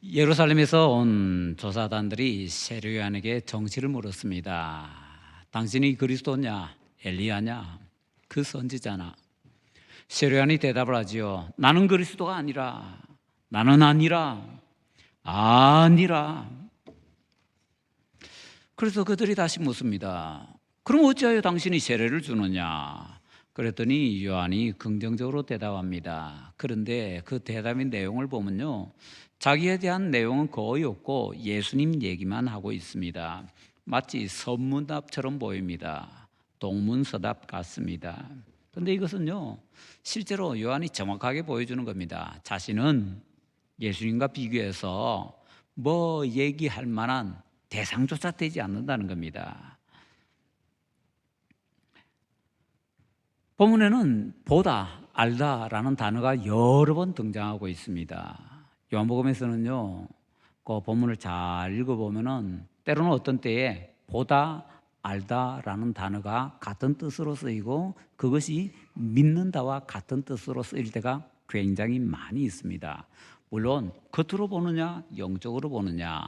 예루살렘에서 온 조사단들이 세례요한에게 정치를 물었습니다. 당신이 그리스도냐, 엘리야냐, 그 선지자나? 세례요한이 대답을 하지요. 나는 그리스도가 아니라, 나는 아니라. 그래서 그들이 다시 묻습니다. 그럼 어찌하여 당신이 세례를 주느냐? 그랬더니 요한이 긍정적으로 대답합니다. 그런데 그 대답의 내용을 보면요, 자기에 대한 내용은 거의 없고 예수님 얘기만 하고 있습니다. 마치 선문답처럼 보입니다. 동문서답 같습니다. 그런데 이것은요, 실제로 요한이 정확하게 보여주는 겁니다. 자신은 예수님과 비교해서 뭐 얘기할 만한 대상조차 되지 않는다는 겁니다. 본문에는 보다, 알다라는 단어가 여러 번 등장하고 있습니다. 요한복음에서는요, 그 본문을 잘 읽어보면은 때로는 어떤 때에 보다, 알다라는 단어가 같은 뜻으로 쓰이고 그것이 믿는다와 같은 뜻으로 쓰일 때가 굉장히 많이 있습니다. 물론 겉으로 보느냐, 영적으로 보느냐,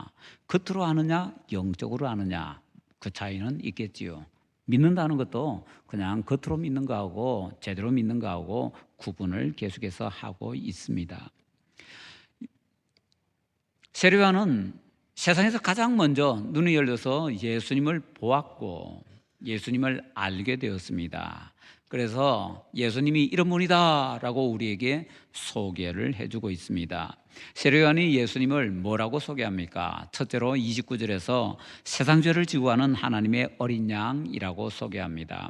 겉으로 아느냐, 영적으로 아느냐, 그 차이는 있겠지요. 믿는다는 것도 그냥 겉으로 믿는 거하고 제대로 믿는 거하고 구분을 계속해서 하고 있습니다. 세례요한은 세상에서 가장 먼저 눈이 열려서 예수님을 보았고 예수님을 알게 되었습니다. 그래서 예수님이 이런 분이다라고 우리에게 소개를 해주고 있습니다. 세례요한이 예수님을 뭐라고 소개합니까? 첫째로 29절에서 세상 죄를 지고 가는 하나님의 어린 양이라고 소개합니다.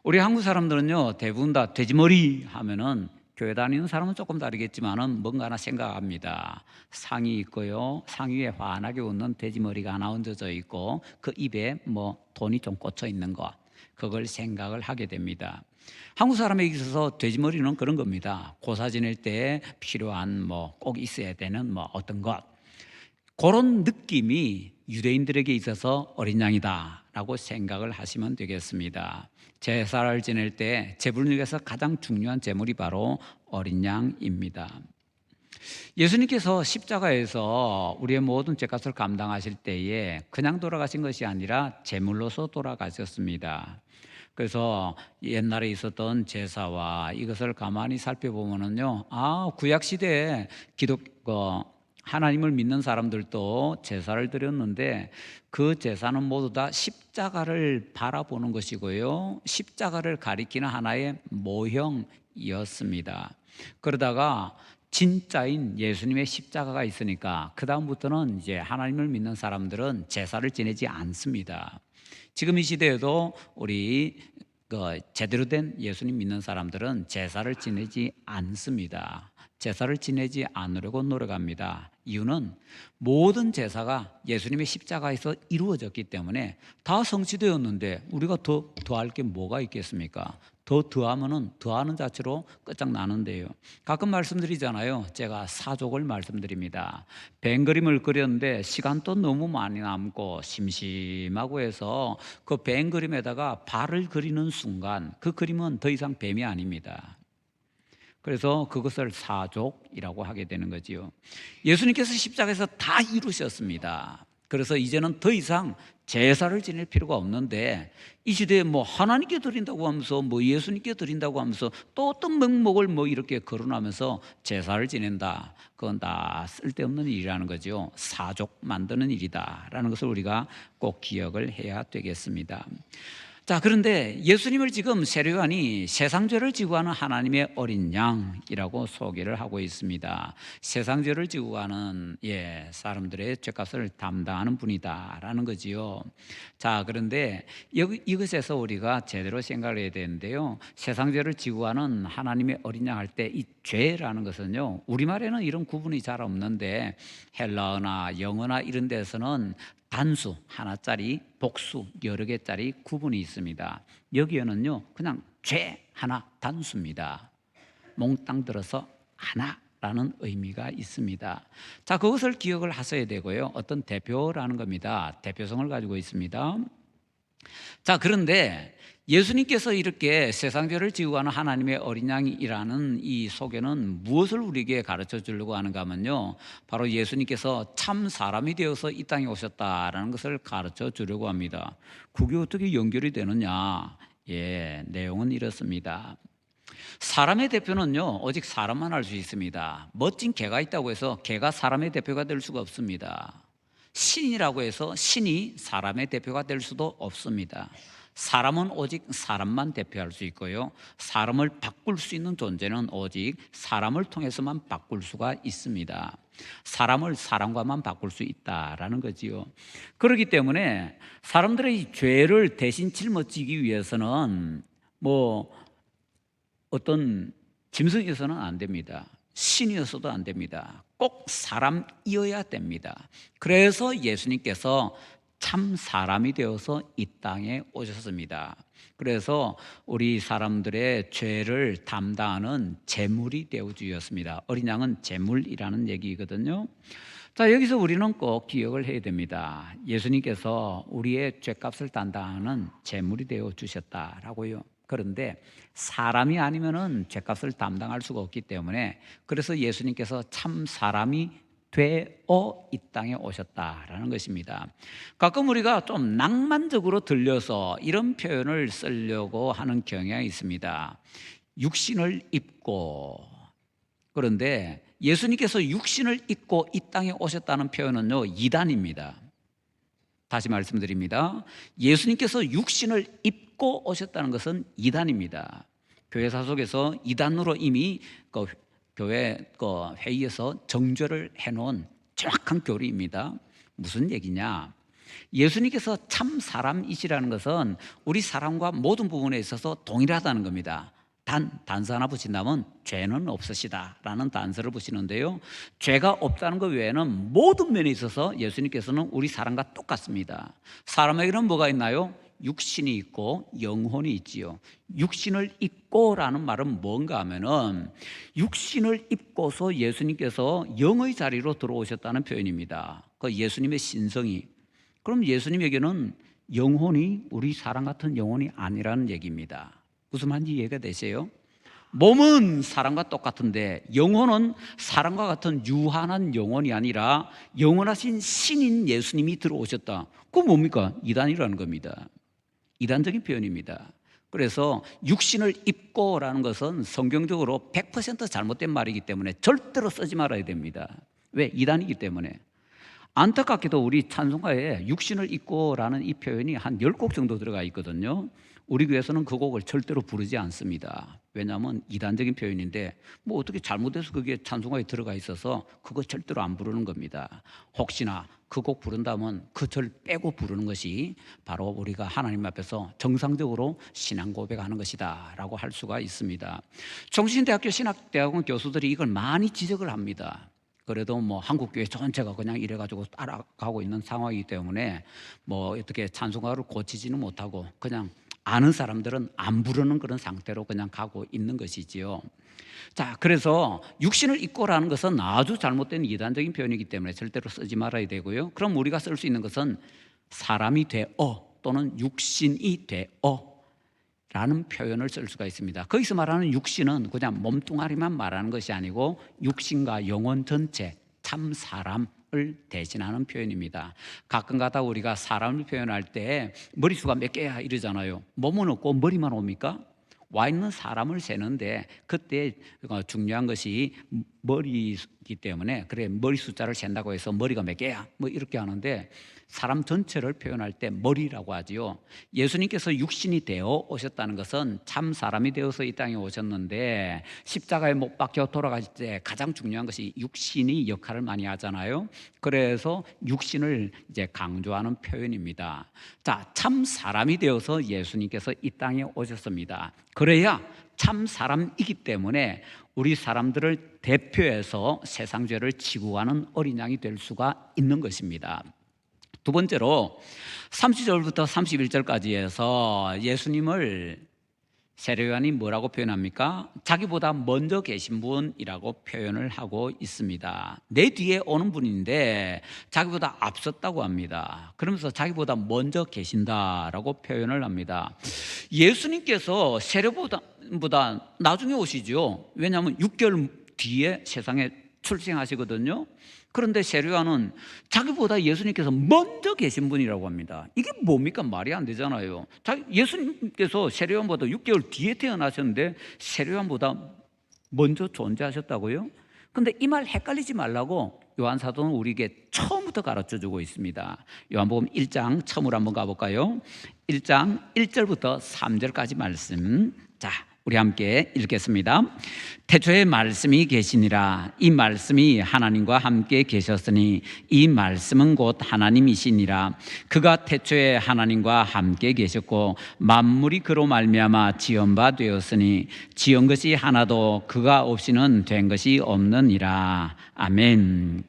우리 한국 사람들은요, 대부분 다 돼지머리 하면은 교회 다니는 사람은 조금 다르겠지만은 뭔가 하나 생각합니다. 상이 있고요, 상위에 환하게 웃는 돼지머리가 하나 얹어져 있고 그 입에 뭐 돈이 좀 꽂혀 있는 것, 그걸 생각을 하게 됩니다. 한국 사람에게 있어서 돼지머리는 그런 겁니다. 고사 지낼 때 필요한 뭐 꼭 있어야 되는 뭐 어떤 것, 그런 느낌이 유대인들에게 있어서 어린 양이다라고 생각을 하시면 되겠습니다. 제사를 지낼 때 제물 중에서 가장 중요한 제물이 바로 어린 양입니다. 예수님께서 십자가에서 우리의 모든 죄값을 감당하실 때에 그냥 돌아가신 것이 아니라 제물로서 돌아가셨습니다. 그래서 옛날에 있었던 제사와 이것을 가만히 살펴보면요, 구약 시대에 하나님을 믿는 사람들도 제사를 드렸는데 그 제사는 모두 다 십자가를 바라보는 것이고요, 십자가를 가리키는 하나의 모형이었습니다. 그러다가 진짜인 예수님의 십자가가 있으니까 그 다음부터는 이제 하나님을 믿는 사람들은 제사를 지내지 않습니다. 지금 이 시대에도 우리 제대로 된 예수님 믿는 사람들은 제사를 지내지 않습니다. 제사를 지내지 않으려고 노력합니다. 이유는 모든 제사가 예수님의 십자가에서 이루어졌기 때문에 다 성취되었는데 우리가 더 더할 게 뭐가 있겠습니까? 더 더하면은 더하는 자체로 끝장나는데요. 가끔 말씀드리잖아요. 제가 사족을 말씀드립니다. 뱅 그림을 그렸는데 시간도 너무 많이 남고 심심하고 해서 그 뱅 그림에다가 발을 그리는 순간 그 그림은 더 이상 뱀이 아닙니다. 그래서 그것을 사족이라고 하게 되는 거지요. 예수님께서 십자가에서 다 이루셨습니다. 그래서 이제는 더 이상 제사를 지낼 필요가 없는데 이 시대에 뭐 하나님께 드린다고 하면서 뭐 예수님께 드린다고 하면서 또 어떤 명목을 뭐 이렇게 거론하면서 제사를 지낸다. 그건 다 쓸데없는 일이라는 거죠. 사족 만드는 일이다라는 것을 우리가 꼭 기억을 해야 되겠습니다. 자, 그런데 예수님을 지금 세례요한이 세상 죄를 지고 가는 하나님의 어린 양이라고 소개를 하고 있습니다. 세상 죄를 지고 가는 사람들의 죄값을 담당하는 분이다라는 거지요. 자, 그런데 이것에서 우리가 제대로 생각을 해야 되는데요, 세상 죄를 지고 가는 하나님의 어린 양 할 때 이 죄라는 것은요, 우리말에는 이런 구분이 잘 없는데 헬라어나 영어나 이런 데서는 단수 하나짜리, 복수 여러 개짜리 구분이 있습니다. 여기에는요, 그냥 죄 하나 단수입니다. 몽땅 들어서 하나라는 의미가 있습니다. 자, 그것을 기억을 하셔야 되고요, 어떤 대표라는 겁니다. 대표성을 가지고 있습니다. 자, 그런데 예수님께서 이렇게 세상죄를 지고 가는 하나님의 어린 양이라는 이 소개는 무엇을 우리에게 가르쳐 주려고 하는가 하면요, 바로 예수님께서 참 사람이 되어서 이 땅에 오셨다라는 것을 가르쳐 주려고 합니다. 그게 어떻게 연결이 되느냐? 내용은 이렇습니다. 사람의 대표는요, 오직 사람만 할 수 있습니다. 멋진 개가 있다고 해서 개가 사람의 대표가 될 수가 없습니다. 신이라고 해서 신이 사람의 대표가 될 수도 없습니다. 사람은 오직 사람만 대표할 수 있고요, 사람을 바꿀 수 있는 존재는 오직 사람을 통해서만 바꿀 수가 있습니다. 사람을 사람과만 바꿀 수 있다라는 거지요. 그렇기 때문에 사람들의 죄를 대신 짊어지기 위해서는 어떤 짐승이어서는 안 됩니다. 신이어서도 안 됩니다. 꼭 사람이어야 됩니다. 그래서 예수님께서 참 사람이 되어서 이 땅에 오셨습니다. 그래서 우리 사람들의 죄를 담당하는 제물이 되어 주셨습니다. 어린 양은 제물이라는 얘기거든요. 자, 여기서 우리는 꼭 기억을 해야 됩니다. 예수님께서 우리의 죄값을 담당하는 제물이 되어 주셨다라고요. 그런데 사람이 아니면은 죄값을 담당할 수가 없기 때문에, 그래서 예수님께서 참 사람이 되어 이 땅에 오셨다라는 것입니다. 가끔 우리가 좀 낭만적으로 들려서 이런 표현을 쓰려고 하는 경향이 있습니다. 육신을 입고. 그런데 예수님께서 육신을 입고 이 땅에 오셨다는 표현은요, 이단입니다. 다시 말씀드립니다. 예수님께서 육신을 입고 오셨다는 것은 이단입니다. 교회사 속에서 이단으로 이미 교회 회의에서 정죄를 해놓은 정확한 교리입니다. 무슨 얘기냐? 예수님께서 참 사람이시라는 것은 우리 사람과 모든 부분에 있어서 동일하다는 겁니다. 단서 하나 붙인다면 죄는 없으시다라는 단서를 붙이는데요, 죄가 없다는 것 외에는 모든 면에 있어서 예수님께서는 우리 사람과 똑같습니다. 사람에게는 뭐가 있나요? 육신이 있고 영혼이 있지요. 육신을 입고라는 말은 뭔가 하면은 육신을 입고서 예수님께서 영의 자리로 들어오셨다는 표현입니다. 그 예수님의 신성이. 그럼 예수님에게는 영혼이 우리 사람 같은 영혼이 아니라는 얘기입니다. 무슨 말인지 이해가 되세요? 몸은 사람과 똑같은데 영혼은 사람과 같은 유한한 영혼이 아니라 영원하신 신인 예수님이 들어오셨다. 그건 뭡니까? 이단이라는 겁니다. 이단적인 표현입니다. 그래서 육신을 입고라는 것은 성경적으로 100% 잘못된 말이기 때문에 절대로 쓰지 말아야 됩니다. 왜? 이단이기 때문에. 안타깝게도 우리 찬송가에 육신을 입고라는 이 표현이 한 10곡 정도 들어가 있거든요. 우리 교회에서는 그 곡을 절대로 부르지 않습니다. 왜냐하면 이단적인 표현인데 어떻게 잘못해서 그게 찬송가에 들어가 있어서 그거 절대로 안 부르는 겁니다. 혹시나 그 곡 부른다면 그 절 빼고 부르는 것이 바로 우리가 하나님 앞에서 정상적으로 신앙 고백하는 것이다 라고 할 수가 있습니다. 정신대학교 신학대학원 교수들이 이걸 많이 지적을 합니다. 그래도 한국교회 전체가 그냥 이래가지고 따라가고 있는 상황이기 때문에 어떻게 찬송가를 고치지는 못하고 그냥 아는 사람들은 안 부르는 그런 상태로 그냥 가고 있는 것이지요. 자, 그래서 육신을 입고라는 것은 아주 잘못된 이단적인 표현이기 때문에 절대로 쓰지 말아야 되고요. 그럼 우리가 쓸 수 있는 것은 사람이 되어 또는 육신이 되어 라는 표현을 쓸 수가 있습니다. 거기서 말하는 육신은 그냥 몸뚱아리만 말하는 것이 아니고 육신과 영혼 전체, 참 사람을 대신하는 표현입니다. 가끔가다 우리가 사람을 표현할 때 머릿수가 몇 개야 이러잖아요. 몸은 없고 머리만 옵니까? 와 있는 사람을 세는데 그때 중요한 것이 머리이기 때문에, 그래 머리 숫자를 센다고 해서 머리가 몇 개야 이렇게 하는데 사람 전체를 표현할 때 머리라고 하지요. 예수님께서 육신이 되어 오셨다는 것은 참 사람이 되어서 이 땅에 오셨는데 십자가에 못 박혀 돌아가실 때 가장 중요한 것이 육신이 역할을 많이 하잖아요. 그래서 육신을 이제 강조하는 표현입니다. 자, 참 사람이 되어서 예수님께서 이 땅에 오셨습니다. 그래야 참 사람이기 때문에 우리 사람들을 대표해서 세상 죄를 지고 가는 어린 양이 될 수가 있는 것입니다. 두 번째로 30절부터 31절까지 해서 예수님을 세례요한이 뭐라고 표현합니까? 자기보다 먼저 계신 분이라고 표현을 하고 있습니다. 내 뒤에 오는 분인데 자기보다 앞섰다고 합니다. 그러면서 자기보다 먼저 계신다라고 표현을 합니다. 예수님께서 세례보다 나중에 오시죠. 왜냐하면 6개월 뒤에 세상에 출생하시거든요. 그런데 세례요한은 자기보다 예수님께서 먼저 계신 분이라고 합니다. 이게 뭡니까? 말이 안 되잖아요. 예수님께서 세례요한보다 6개월 뒤에 태어나셨는데 세례요한보다 먼저 존재하셨다고요? 그런데 이 말 헷갈리지 말라고 요한 사도는 우리에게 처음부터 가르쳐주고 있습니다. 요한복음 1장 처음으로 한번 가볼까요? 1장 1절부터 3절까지 말씀. 자, 우리 함께 읽겠습니다. 태초에 말씀이 계시니라. 이 말씀이 하나님과 함께 계셨으니 이 말씀은 곧 하나님이시니라. 그가 태초에 하나님과 함께 계셨고 만물이 그로 말미암아 지은 바 되었으니 지은 것이 하나도 그가 없이는 된 것이 없느니라. 아멘.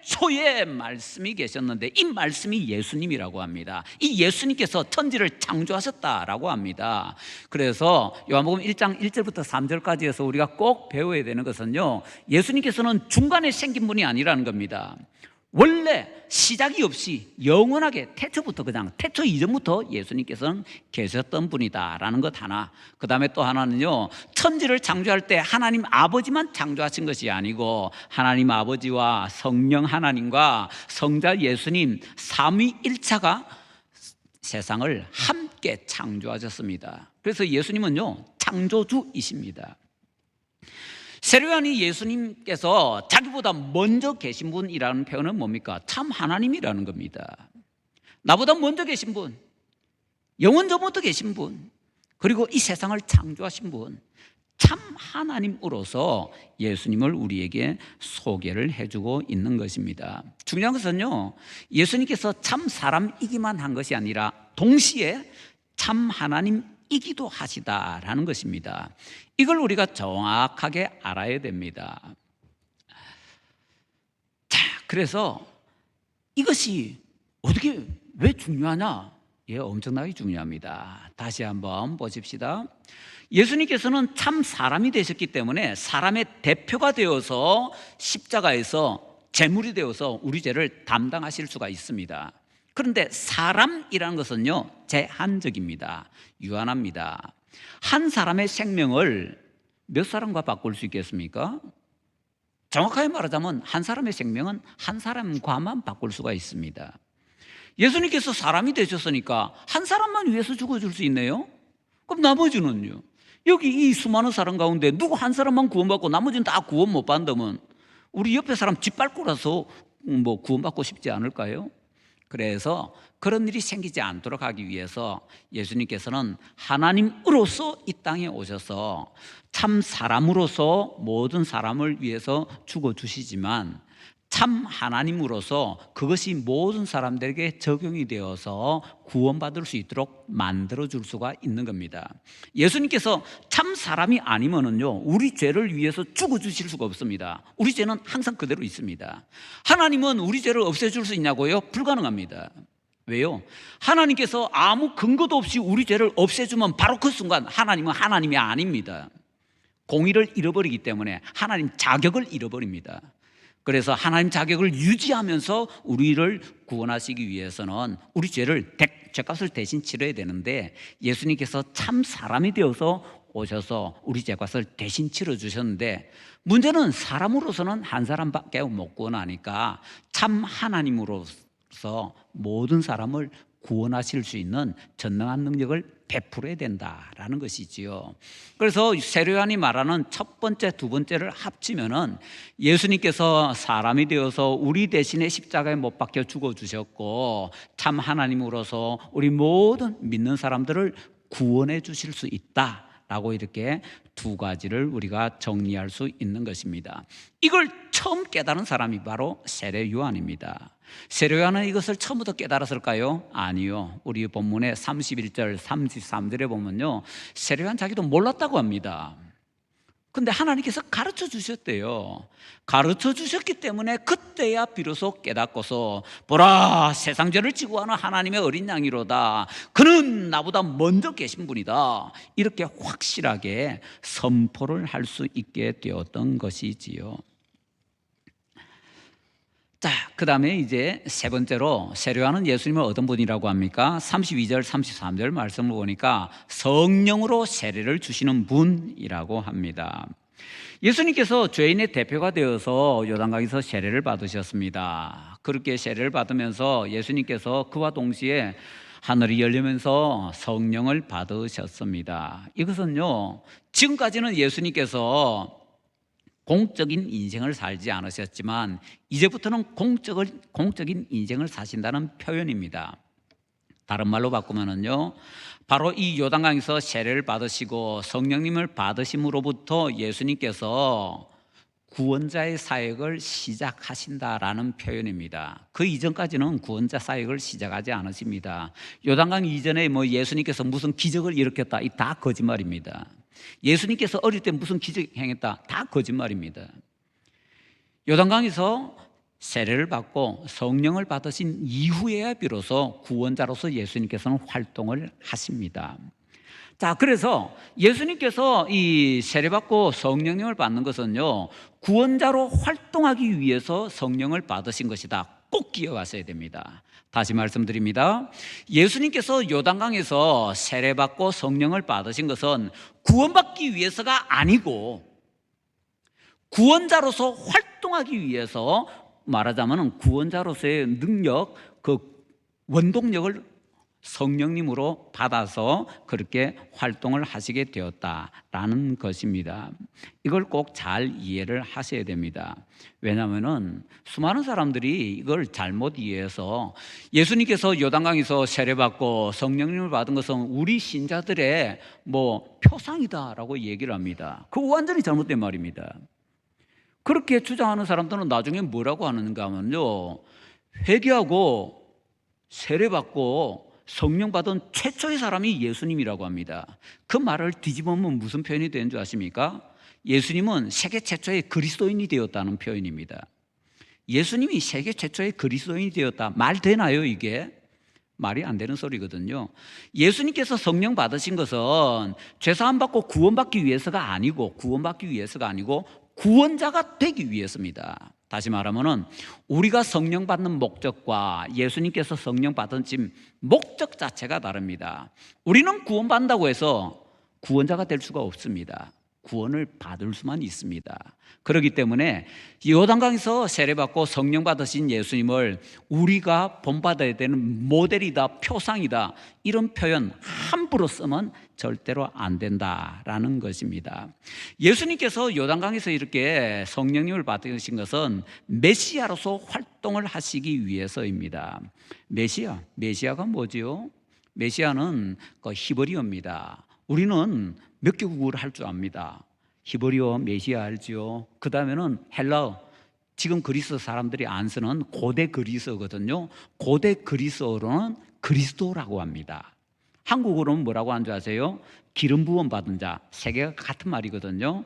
태초에 말씀이 계셨는데 이 말씀이 예수님이라고 합니다. 이 예수님께서 천지를 창조하셨다라고 합니다. 그래서 요한복음 1장 1절부터 3절까지 해서 우리가 꼭 배워야 되는 것은요, 예수님께서는 중간에 생긴 분이 아니라는 겁니다. 원래 시작이 없이 영원하게 태초부터, 그냥 태초 이전부터 예수님께서는 계셨던 분이다라는 것 하나. 그 다음에 또 하나는요, 천지를 창조할 때 하나님 아버지만 창조하신 것이 아니고 하나님 아버지와 성령 하나님과 성자 예수님 삼위일체가 세상을 함께 창조하셨습니다. 그래서 예수님은요, 창조주이십니다. 세례요한이 예수님께서 자기보다 먼저 계신 분이라는 표현은 뭡니까? 참 하나님이라는 겁니다. 나보다 먼저 계신 분, 영원 전부터 계신 분, 그리고 이 세상을 창조하신 분, 참 하나님으로서 예수님을 우리에게 소개를 해주고 있는 것입니다. 중요한 것은요, 예수님께서 참 사람이기만 한 것이 아니라 동시에 참 하나님이기도 하시다라는 것입니다. 이걸 우리가 정확하게 알아야 됩니다. 자, 그래서 이것이 어떻게, 왜 중요하냐? 예, 엄청나게 중요합니다. 다시 한번 보십시다. 예수님께서는 참 사람이 되셨기 때문에 사람의 대표가 되어서 십자가에서 제물이 되어서 우리 죄를 담당하실 수가 있습니다. 그런데 사람이라는 것은요, 제한적입니다. 유한합니다. 한 사람의 생명을 몇 사람과 바꿀 수 있겠습니까? 정확하게 말하자면 한 사람의 생명은 한 사람과만 바꿀 수가 있습니다. 예수님께서 사람이 되셨으니까 한 사람만 위해서 죽어줄 수 있네요? 그럼 나머지는요? 여기 이 수많은 사람 가운데 누구 한 사람만 구원받고 나머지는 다 구원 못 받으면 우리 옆에 사람 짓밟고라서 구원받고 싶지 않을까요? 그래서 그런 일이 생기지 않도록 하기 위해서 예수님께서는 하나님으로서 이 땅에 오셔서 참 사람으로서 모든 사람을 위해서 죽어주시지만 참 하나님으로서 그것이 모든 사람들에게 적용이 되어서 구원받을 수 있도록 만들어줄 수가 있는 겁니다. 예수님께서 참 사람이 아니면은요, 우리 죄를 위해서 죽어주실 수가 없습니다. 우리 죄는 항상 그대로 있습니다. 하나님은 우리 죄를 없애줄 수 있냐고요? 불가능합니다. 왜요? 하나님께서 아무 근거도 없이 우리 죄를 없애주면 바로 그 순간 하나님은 하나님이 아닙니다. 공의를 잃어버리기 때문에 하나님 자격을 잃어버립니다. 그래서 하나님 자격을 유지하면서 우리를 구원하시기 위해서는 우리 죄값을 대신 치러야 되는데 예수님께서 참 사람이 되어서 오셔서 우리 죄값을 대신 치러주셨는데 문제는 사람으로서는 한 사람밖에 못 구원하니까 참 하나님으로서 모든 사람을 구원하실 수 있는 전능한 능력을 베풀어야 된다라는 것이지요. 그래서 세례요한이 말하는 첫 번째, 두 번째를 합치면은 예수님께서 사람이 되어서 우리 대신에 십자가에 못 박혀 죽어주셨고 참 하나님으로서 우리 모든 믿는 사람들을 구원해 주실 수 있다라고 이렇게 두 가지를 우리가 정리할 수 있는 것입니다. 이걸 처음 깨달은 사람이 바로 세례요한입니다. 세례요한은 이것을 처음부터 깨달았을까요? 아니요. 우리 본문의 31절, 33절에 보면요, 세례요한 자기도 몰랐다고 합니다. 근데 하나님께서 가르쳐 주셨대요. 가르쳐 주셨기 때문에 그때야 비로소 깨닫고서 보라, 세상 죄를 지고 하는 하나님의 어린 양이로다. 그는 나보다 먼저 계신 분이다. 이렇게 확실하게 선포를 할 수 있게 되었던 것이지요. 자, 그 다음에 이제 세 번째로 세례요한은 예수님을 어떤 분이라고 합니까? 32절, 33절 말씀을 보니까 성령으로 세례를 주시는 분이라고 합니다. 예수님께서 죄인의 대표가 되어서 요단강에서 세례를 받으셨습니다. 그렇게 세례를 받으면서 예수님께서 그와 동시에 하늘이 열리면서 성령을 받으셨습니다. 이것은요, 지금까지는 예수님께서 공적인 인생을 살지 않으셨지만 이제부터는 공적인 인생을 사신다는 표현입니다. 다른 말로 바꾸면은요, 바로 이 요단강에서 세례를 받으시고 성령님을 받으심으로부터 예수님께서 구원자의 사역을 시작하신다라는 표현입니다. 그 이전까지는 구원자 사역을 시작하지 않으십니다. 요단강 이전에 뭐 예수님께서 무슨 기적을 일으켰다, 이 다 거짓말입니다. 예수님께서 어릴 때 무슨 기적 행했다, 다 거짓말입니다. 요단강에서 세례를 받고 성령을 받으신 이후에야 비로소 구원자로서 예수님께서는 활동을 하십니다. 자, 그래서 예수님께서 이 세례받고 성령님을 받는 것은요, 구원자로 활동하기 위해서 성령을 받으신 것이다. 꼭 기억하셔야 됩니다. 다시 말씀드립니다. 예수님께서 요단강에서 세례받고 성령을 받으신 것은 구원받기 위해서가 아니고 구원자로서 활동하기 위해서, 말하자면 구원자로서의 능력, 그 원동력을 성령님으로 받아서 그렇게 활동을 하시게 되었다라는 것입니다. 이걸 꼭 잘 이해를 하셔야 됩니다. 왜냐하면 수많은 사람들이 이걸 잘못 이해해서 예수님께서 요단강에서 세례받고 성령님을 받은 것은 우리 신자들의 뭐 표상이다라고 얘기를 합니다. 그거 완전히 잘못된 말입니다. 그렇게 주장하는 사람들은 나중에 뭐라고 하는가 하면요, 회개하고 세례받고 성령 받은 최초의 사람이 예수님이라고 합니다. 그 말을 뒤집으면 무슨 표현이 되는 줄 아십니까? 예수님은 세계 최초의 그리스도인이 되었다는 표현입니다. 예수님이 세계 최초의 그리스도인이 되었다, 말 되나요 이게? 말이 안 되는 소리거든요. 예수님께서 성령 받으신 것은 죄사함 받고 구원받기 위해서가 아니고 구원자가 되기 위해서입니다. 다시 말하면 우리가 성령 받는 목적과 예수님께서 성령 받으신 목적 자체가 다릅니다. 우리는 구원받는다고 해서 구원자가 될 수가 없습니다. 구원을 받을 수만 있습니다. 그렇기 때문에 요단강에서 세례받고 성령 받으신 예수님을 우리가 본받아야 되는 모델이다, 표상이다, 이런 표현 함부로 쓰면 절대로 안 된다라는 것입니다. 예수님께서 요단강에서 이렇게 성령님을 받으신 것은 메시아로서 활동을 하시기 위해서입니다. 메시아가 뭐지요? 메시아는 그 히브리어입니다. 우리는 몇 개국어를 할 줄 압니다. 히브리어, 메시아 알지요? 그 다음에는 헬라어, 지금 그리스 사람들이 안 쓰는 고대 그리스어거든요. 고대 그리스어로는 그리스도라고 합니다. 한국어로는 뭐라고 하는 줄 아세요? 기름 부음 받은 자, 세 개가 같은 말이거든요.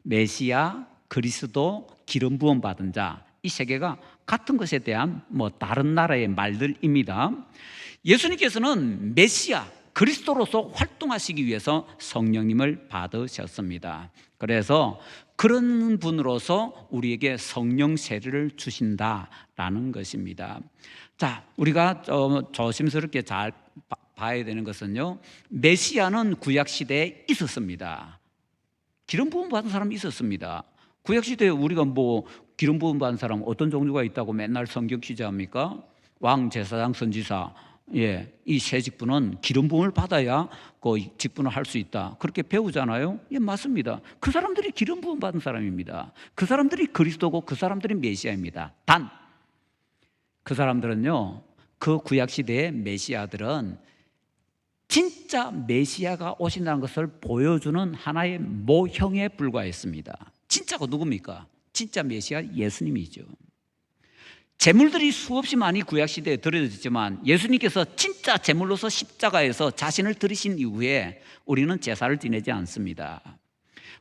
메시아, 그리스도, 기름 부음 받은 자, 이 세 개가 같은 것에 대한 뭐 다른 나라의 말들입니다. 예수님께서는 메시아, 그리스도로서 활동하시기 위해서 성령님을 받으셨습니다. 그래서 그런 분으로서 우리에게 성령 세례를 주신다라는 것입니다. 자, 우리가 조심스럽게 잘 봐야 되는 것은요, 메시아는 구약 시대에 있었습니다. 기름 부음 받은 사람이 있었습니다. 구약 시대에 우리가 뭐 기름 부음 받은 사람 어떤 종류가 있다고 맨날 성경 취재합니까? 왕, 제사장, 선지사, 이 세 직분은 기름 부음을 받아야 그 직분을 할 수 있다, 그렇게 배우잖아요. 예, 맞습니다. 그 사람들이 기름 부음 받은 사람입니다. 그 사람들이 그리스도고 그 사람들이 메시아입니다. 단 그 사람들은요, 그 구약 시대의 메시아들은 진짜 메시아가 오신다는 것을 보여주는 하나의 모형에 불과했습니다. 진짜가 누굽니까? 진짜 메시아 예수님이죠. 제물들이 수없이 많이 구약시대에 드려졌지만 예수님께서 진짜 제물로서 십자가에서 자신을 들이신 이후에 우리는 제사를 지내지 않습니다.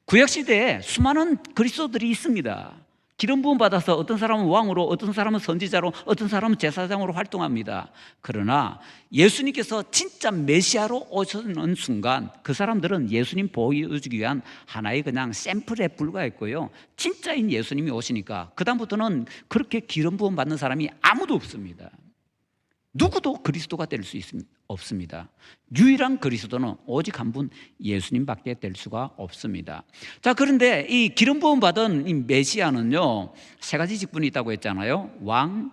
구약시대에 수많은 그리스도들이 있습니다. 기름 부음 받아서 어떤 사람은 왕으로, 어떤 사람은 선지자로, 어떤 사람은 제사장으로 활동합니다. 그러나 예수님께서 진짜 메시아로 오시는 순간 그 사람들은 예수님 보여주기 위한 하나의 그냥 샘플에 불과했고요. 진짜인 예수님이 오시니까 그다음부터는 그렇게 기름 부음 받는 사람이 아무도 없습니다. 누구도 그리스도가 될 수 없습니다. 유일한 그리스도는 오직 한 분 예수님밖에 될 수가 없습니다. 자, 그런데 이 기름 부음 받은 이 메시아는요, 세 가지 직분이 있다고 했잖아요. 왕,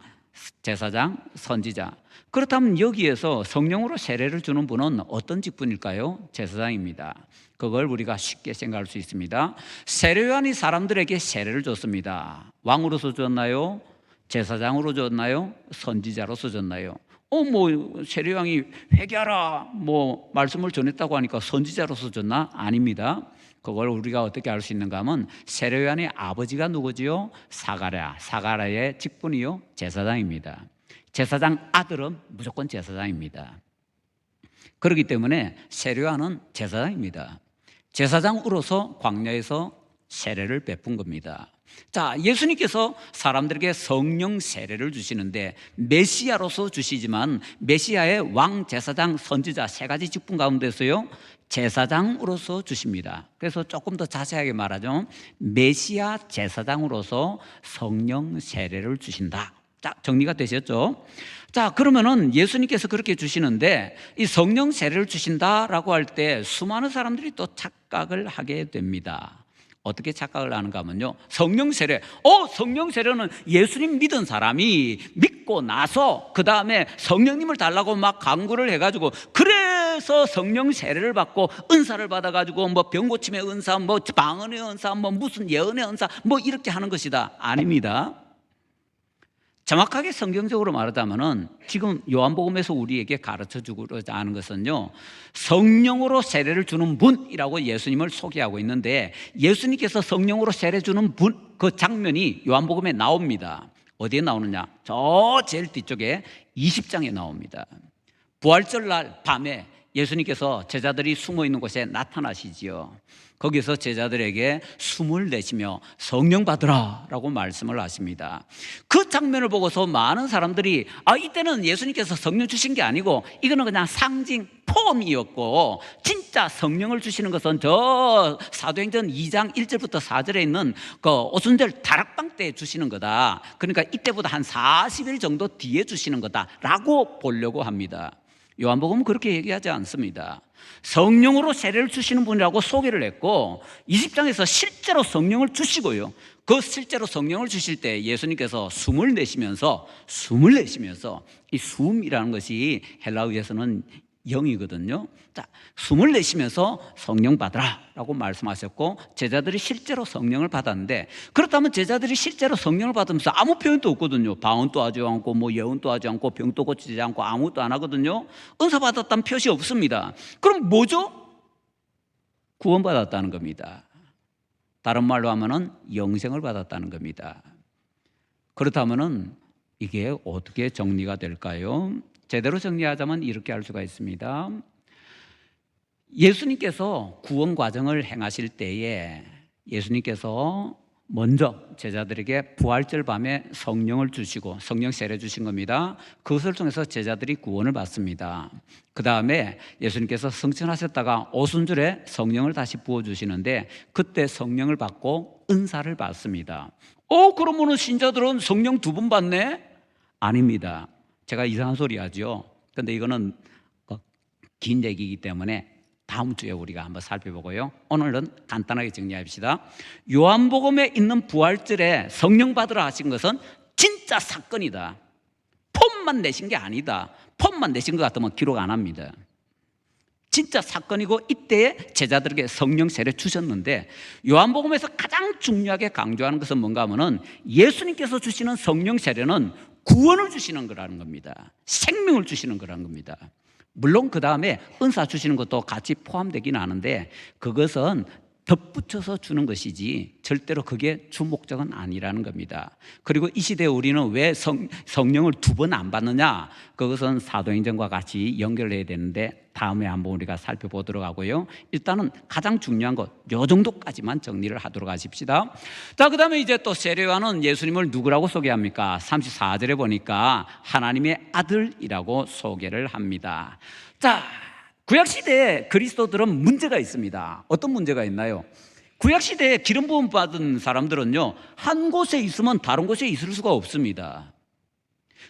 제사장, 선지자. 그렇다면 여기에서 성령으로 세례를 주는 분은 어떤 직분일까요? 제사장입니다. 그걸 우리가 쉽게 생각할 수 있습니다. 세례요한이 사람들에게 세례를 줬습니다. 왕으로서 줬나요? 제사장으로 줬나요? 선지자로서 줬나요? 세례요한이 회개하라 말씀을 전했다고 하니까 선지자로서 줬나? 아닙니다. 그걸 우리가 어떻게 알 수 있는가 하면 세례요한의 아버지가 누구지요? 사가랴의 직분이요? 제사장입니다. 제사장 아들은 무조건 제사장입니다. 그렇기 때문에 세례요한은 제사장입니다. 제사장으로서 광야에서 세례를 베푼 겁니다. 자, 예수님께서 사람들에게 성령 세례를 주시는데 메시아로서 주시지만 메시아의 왕, 제사장, 선지자 세 가지 직분 가운데서요 제사장으로서 주십니다. 그래서 조금 더 자세하게 말하죠. 메시아 제사장으로서 성령 세례를 주신다. 자, 정리가 되셨죠? 자, 그러면은 예수님께서 그렇게 주시는데 이 성령 세례를 주신다라고 할 때 수많은 사람들이 또 착각을 하게 됩니다. 어떻게 착각을 하는가 하면요, 성령 세례, 성령 세례는 예수님 믿은 사람이 믿고 나서 그 다음에 성령님을 달라고 막 강구를 해가지고 그래서 성령 세례를 받고 은사를 받아가지고 병 고침의 은사, 방언의 은사, 무슨 예언의 은사 이렇게 하는 것이다. 아닙니다. 정확하게 성경적으로 말하자면은 지금 요한복음에서 우리에게 가르쳐주고자 하는 것은요, 성령으로 세례를 주는 분이라고 예수님을 소개하고 있는데 예수님께서 성령으로 세례 주는 분, 그 장면이 요한복음에 나옵니다. 어디에 나오느냐? 저 제일 뒤쪽에 20장에 나옵니다. 부활절 날 밤에 예수님께서 제자들이 숨어 있는 곳에 나타나시지요. 거기서 제자들에게 숨을 내쉬며 성령 받으라 라고 말씀을 하십니다. 그 장면을 보고서 많은 사람들이 이때는 예수님께서 성령 주신 게 아니고 이거는 그냥 상징 폼이었고 진짜 성령을 주시는 것은 저 사도행전 2장 1절부터 4절에 있는 그 오순절 다락방 때 주시는 거다. 그러니까 이때보다 한 40일 정도 뒤에 주시는 거다라고 보려고 합니다. 요한복음은 그렇게 얘기하지 않습니다. 성령으로 세례를 주시는 분이라고 소개를 했고 20장에서 실제로 성령을 주시고요, 그 실제로 성령을 주실 때 예수님께서 숨을 내쉬면서 이 숨이라는 것이 헬라어에서는 영이거든요. 자, 숨을 내쉬면서 성령 받으라 라고 말씀하셨고 제자들이 실제로 성령을 받았는데, 그렇다면 제자들이 실제로 성령을 받으면서 아무 표현도 없거든요. 방언도 하지 않고 예언도 하지 않고 병도 고치지 않고 아무것도 안 하거든요. 은사 받았다는 표시 없습니다. 그럼 뭐죠? 구원받았다는 겁니다. 다른 말로 하면은 영생을 받았다는 겁니다. 그렇다면은 이게 어떻게 정리가 될까요? 제대로 정리하자면 이렇게 할 수가 있습니다. 예수님께서 구원 과정을 행하실 때에 예수님께서 먼저 제자들에게 부활절 밤에 성령을 주시고 성령 세례 주신 겁니다. 그것을 통해서 제자들이 구원을 받습니다. 그 다음에 예수님께서 성천하셨다가 오순절에 성령을 다시 부어주시는데 그때 성령을 받고 은사를 받습니다. 그러면 신자들은 성령 2번 받네? 아닙니다. 제가 이상한 소리 하죠. 그런데 이거는 긴 얘기이기 때문에 다음 주에 우리가 한번 살펴보고요. 오늘은 간단하게 정리합시다. 요한복음에 있는 부활절에 성령 받으라 하신 것은 진짜 사건이다. 폼만 내신 게 아니다. 폼만 내신 것 같으면 기록 안 합니다. 진짜 사건이고 이때에 제자들에게 성령 세례 주셨는데 요한복음에서 가장 중요하게 강조하는 것은 뭔가 하면은 예수님께서 주시는 성령 세례는 구원을 주시는 거라는 겁니다. 생명을 주시는 거라는 겁니다. 물론 그 다음에 은사 주시는 것도 같이 포함되긴 하는데 그것은 덧붙여서 주는 것이지 절대로 그게 주 목적은 아니라는 겁니다. 그리고 이 시대에 우리는 왜 성령을 두 번 안 받느냐? 그것은 사도행전과 같이 연결해야 되는데 다음에 한번 우리가 살펴보도록 하고요. 일단은 가장 중요한 것, 요 정도까지만 정리를 하도록 하십시다. 자, 그 다음에 이제 또 세례요한은 예수님을 누구라고 소개합니까? 34절에 보니까 하나님의 아들이라고 소개를 합니다. 자, 구약시대에 그리스도들은 문제가 있습니다. 어떤 문제가 있나요? 구약시대에 기름 부음 받은 사람들은요, 한 곳에 있으면 다른 곳에 있을 수가 없습니다.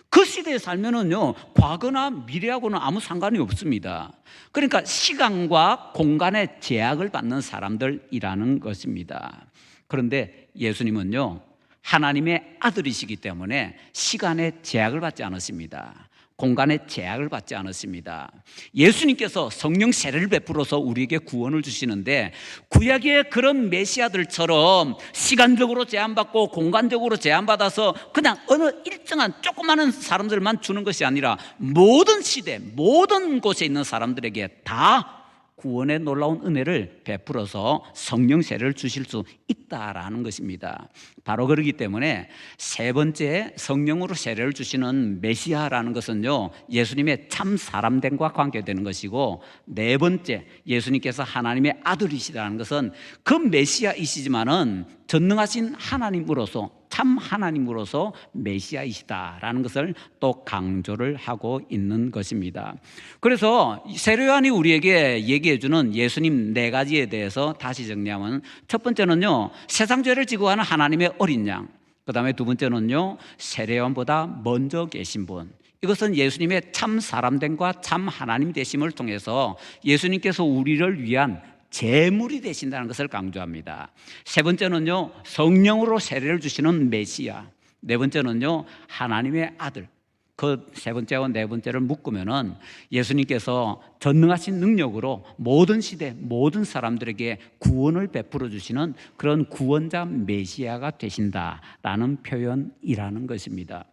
그 시대에 살면은요, 과거나 미래하고는 아무 상관이 없습니다. 그러니까 시간과 공간의 제약을 받는 사람들이라는 것입니다. 그런데 예수님은요, 하나님의 아들이시기 때문에 시간의 제약을 받지 않으십니다. 공간의 제약을 받지 않았습니다. 예수님께서 성령 세례를 베풀어서 우리에게 구원을 주시는데 구약의 그런 메시아들처럼 시간적으로 제한받고 공간적으로 제한받아서 그냥 어느 일정한 조그마한 사람들만 주는 것이 아니라 모든 시대, 모든 곳에 있는 사람들에게 다 구원의 놀라운 은혜를 베풀어서 성령 세례를 주실 수 있다라는 것입니다. 바로 그렇기 때문에 세 번째 성령으로 세례를 주시는 메시아라는 것은요, 예수님의 참 사람됨과 관계되는 것이고, 네 번째 예수님께서 하나님의 아들이시라는 것은 그 메시아이시지만은 전능하신 하나님으로서, 참 하나님으로서 메시아이시다라는 것을 또 강조를 하고 있는 것입니다. 그래서 세례요한이 우리에게 얘기해 주는 예수님 네 가지에 대해서 다시 정리하면, 첫 번째는요, 세상 죄를 지고 가는 하나님의 어린 양, 그 다음에 두 번째는요, 세례요한보다 먼저 계신 분, 이것은 예수님의 참 사람됨과 참 하나님 되심을 통해서 예수님께서 우리를 위한 제물이 되신다는 것을 강조합니다. 세 번째는요, 성령으로 세례를 주시는 메시아. 네 번째는요, 하나님의 아들. 그 세 번째와 네 번째를 묶으면은 예수님께서 전능하신 능력으로 모든 시대, 모든 사람들에게 구원을 베풀어 주시는 그런 구원자 메시아가 되신다라는 표현이라는 것입니다.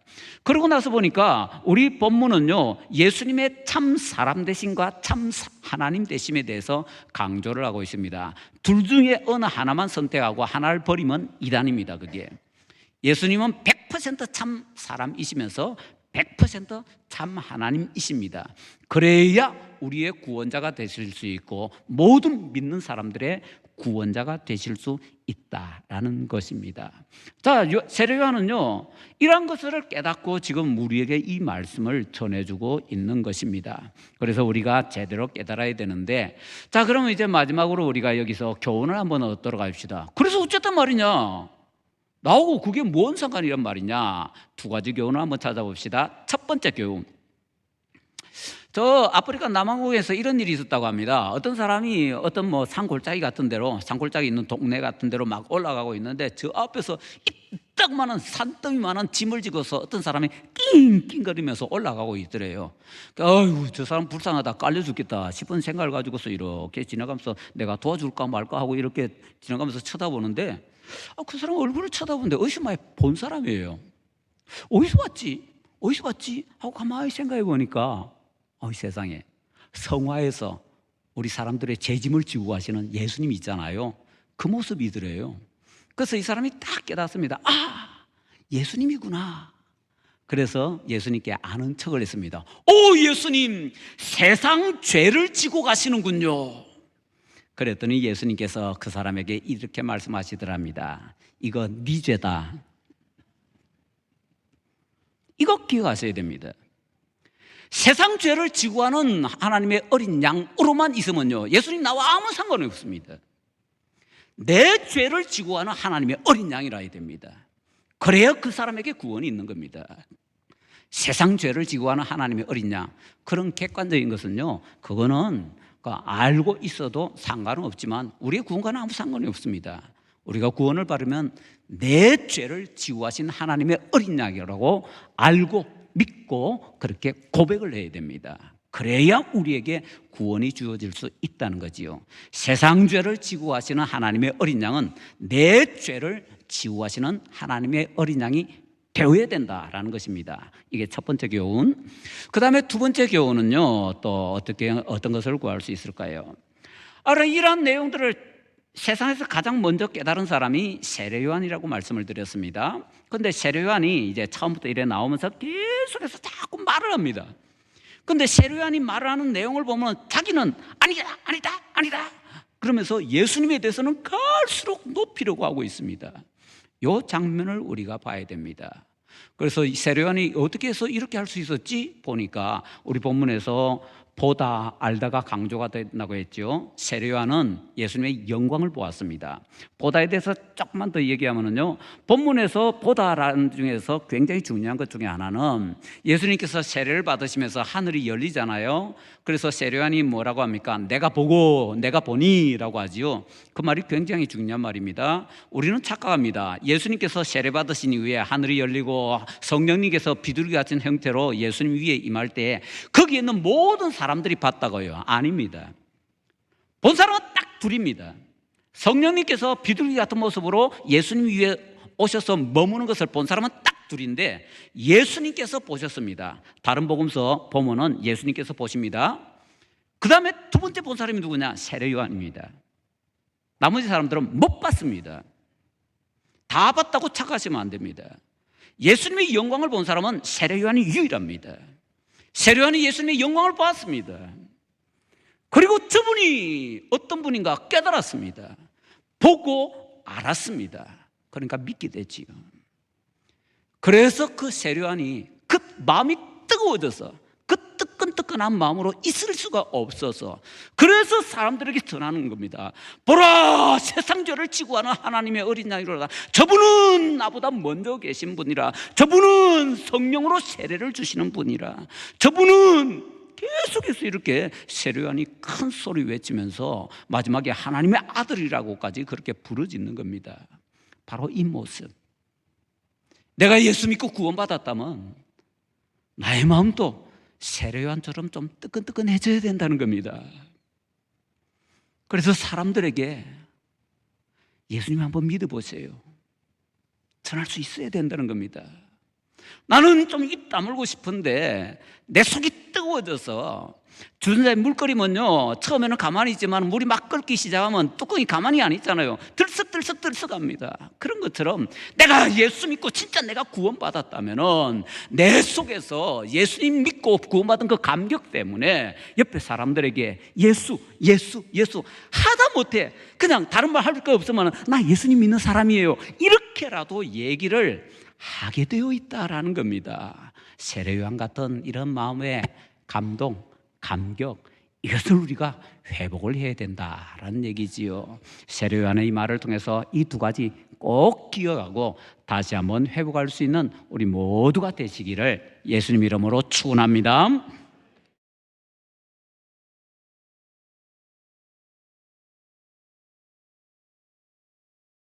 그러고 나서 보니까 우리 본문은요, 예수님의 참 사람 되심과 참 하나님 되심에 대해서 강조를 하고 있습니다. 둘 중에 어느 하나만 선택하고 하나를 버리면 이단입니다. 그게 예수님은 100% 참 사람이시면서 100% 참 하나님이십니다. 그래야 우리의 구원자가 되실 수 있고 모든 믿는 사람들의 구원자가 되실 수 있다라는 것입니다. 자, 세례요한은요, 이러한 것을 깨닫고 지금 우리에게 이 말씀을 전해주고 있는 것입니다. 그래서 우리가 제대로 깨달아야 되는데, 자, 그러면 이제 마지막으로 우리가 여기서 교훈을 한번 얻도록 합시다. 그래서 어쨌든 말이냐, 나오고 그게 뭔 상관이란 말이냐? 두 가지 교훈을 한번 찾아봅시다. 첫 번째 교훈, 저 아프리카 남한국에서 이런 일이 있었다고 합니다. 어떤 사람이 어떤 뭐 산골짜기 같은 데로, 산골짜기 있는 동네 같은 데로 막 올라가고 있는데 저 앞에서 이따그만한 산더미만한 짐을 지고서 어떤 사람이 낑낑거리면서 올라가고 있더래요. 아이고, 저 사람 불쌍하다, 깔려 죽겠다 싶은 생각을 가지고서 이렇게 지나가면서 내가 도와줄까 말까 하고 이렇게 지나가면서 쳐다보는데, 그 사람 얼굴을 쳐다보는데 어디서 많이 본 사람이에요. 어디서 봤지? 어디서 봤지? 하고 가만히 생각해 보니까 세상에, 성화에서 우리 사람들의 죄짐을 지고 가시는 예수님이 있잖아요. 그 모습이더래요. 그래서 이 사람이 딱 깨닫습니다. 아, 예수님이구나. 그래서 예수님께 아는 척을 했습니다. 오, 예수님, 세상 죄를 지고 가시는군요. 그랬더니 예수님께서 그 사람에게 이렇게 말씀하시더랍니다. 이거 네 죄다. 이거 기억하셔야 됩니다. 세상 죄를 지고 하는 하나님의 어린 양으로만 있으면요, 예수님 나와 아무 상관이 없습니다. 내 죄를 지고 하는 하나님의 어린 양이라 해야 됩니다. 그래야 그 사람에게 구원이 있는 겁니다. 세상 죄를 지고 하는 하나님의 어린 양, 그런 객관적인 것은요, 그거는 알고 있어도 상관은 없지만 우리의 구원과는 아무 상관이 없습니다. 우리가 구원을 받으면 내 죄를 지고 하신 하나님의 어린 양이라고 알고 믿고 그렇게 고백을 해야 됩니다. 그래야 우리에게 구원이 주어질 수 있다는 거지요. 세상 죄를 지고 하시는 하나님의 어린 양은 내 죄를 지고 하시는 하나님의 어린 양이 되어야 된다라는 것입니다. 이게 첫 번째 교훈. 그 다음에 두 번째 교훈은요, 또 어떤 것을 구할 수 있을까요? 이러한 내용들을 세상에서 가장 먼저 깨달은 사람이 세례 요한이라고 말씀을 드렸습니다. 그런데 세례 요한이 이제 처음부터 이래 나오면서 계속해서 자꾸 말을 합니다. 그런데 세례 요한이 말을 하는 내용을 보면 자기는 아니다, 아니다, 아니다 그러면서 예수님에 대해서는 갈수록 높이려고 하고 있습니다. 이 장면을 우리가 봐야 됩니다. 그래서 세례 요한이 어떻게 해서 이렇게 할 수 있었지? 보니까 우리 본문에서 보다 알다가 강조가 된다고 했죠. 세례 요한은 예수님의 영광을 보았습니다. 보다에 대해서 조금만 더 얘기하면요, 본문에서 보다라는 중에서 굉장히 중요한 것 중에 하나는 예수님께서 세례를 받으시면서 하늘이 열리잖아요. 그래서 세례 요한이 뭐라고 합니까? 내가 보고 내가 보니라고 하지요. 그 말이 굉장히 중요한 말입니다. 우리는 착각합니다. 예수님께서 세례 받으신 이후에 하늘이 열리고 성령님께서 비둘기 같은 형태로 예수님 위에 임할 때 거기에 있는 모든 사람들이 봤다고요. 아닙니다. 본 사람은 딱 둘입니다. 성령님께서 비둘기 같은 모습으로 예수님 위에 오셔서 머무는 것을 본 사람은 딱 둘인데 예수님께서 보셨습니다. 다른 복음서 보면은 예수님께서 보십니다. 그 다음에 두 번째 본 사람이 누구냐? 세례 요한입니다. 나머지 사람들은 못 봤습니다. 다 봤다고 착각하시면 안 됩니다. 예수님의 영광을 본 사람은 세례 요한이 유일합니다. 세례 요한이 예수님의 영광을 보았습니다. 그리고 저분이 어떤 분인가 깨달았습니다. 보고 알았습니다. 그러니까 믿게 됐지요. 그래서 그 세례 요한이 그 마음이 뜨거워져서 그 뜨끈뜨끈한 마음으로 있을 수가 없어서 그래서 사람들에게 전하는 겁니다. 보라, 세상 죄를 지고 하는 하나님의 어린 양이로다. 저분은 나보다 먼저 계신 분이라. 저분은 성령으로 세례를 주시는 분이라. 저분은 계속해서 이렇게 세례 요한이 큰 소리 외치면서 마지막에 하나님의 아들이라고까지 그렇게 부르짖는 겁니다. 바로 이 모습. 내가 예수 믿고 구원받았다면 나의 마음도 세례 요한처럼 좀 뜨끈뜨끈해져야 된다는 겁니다. 그래서 사람들에게 예수님 한번 믿어보세요. 전할 수 있어야 된다는 겁니다. 나는 좀 입 다물고 싶은데 내 속이 뜨거워져서 주전자에 물 끓이면요, 처음에는 가만히 있지만 물이 막 끓기 시작하면 뚜껑이 가만히 안 있잖아요. 들썩들썩합니다. 그런 것처럼 내가 예수 믿고 진짜 내가 구원받았다면은 내 속에서 예수님 믿고 구원받은 그 감격 때문에 옆에 사람들에게 예수 하다 못해 그냥 다른 말 할 거 없으면 나 예수님 믿는 사람이에요 이렇게라도 얘기를 하게 되어 있다라는 겁니다. 세례 요한 같은 이런 마음의 감동, 감격, 이것을 우리가 회복을 해야 된다라는 얘기지요. 세례 요한의 이 말을 통해서 이 두 가지 꼭 기억하고 다시 한번 회복할 수 있는 우리 모두가 되시기를 예수님 이름으로 축원합니다.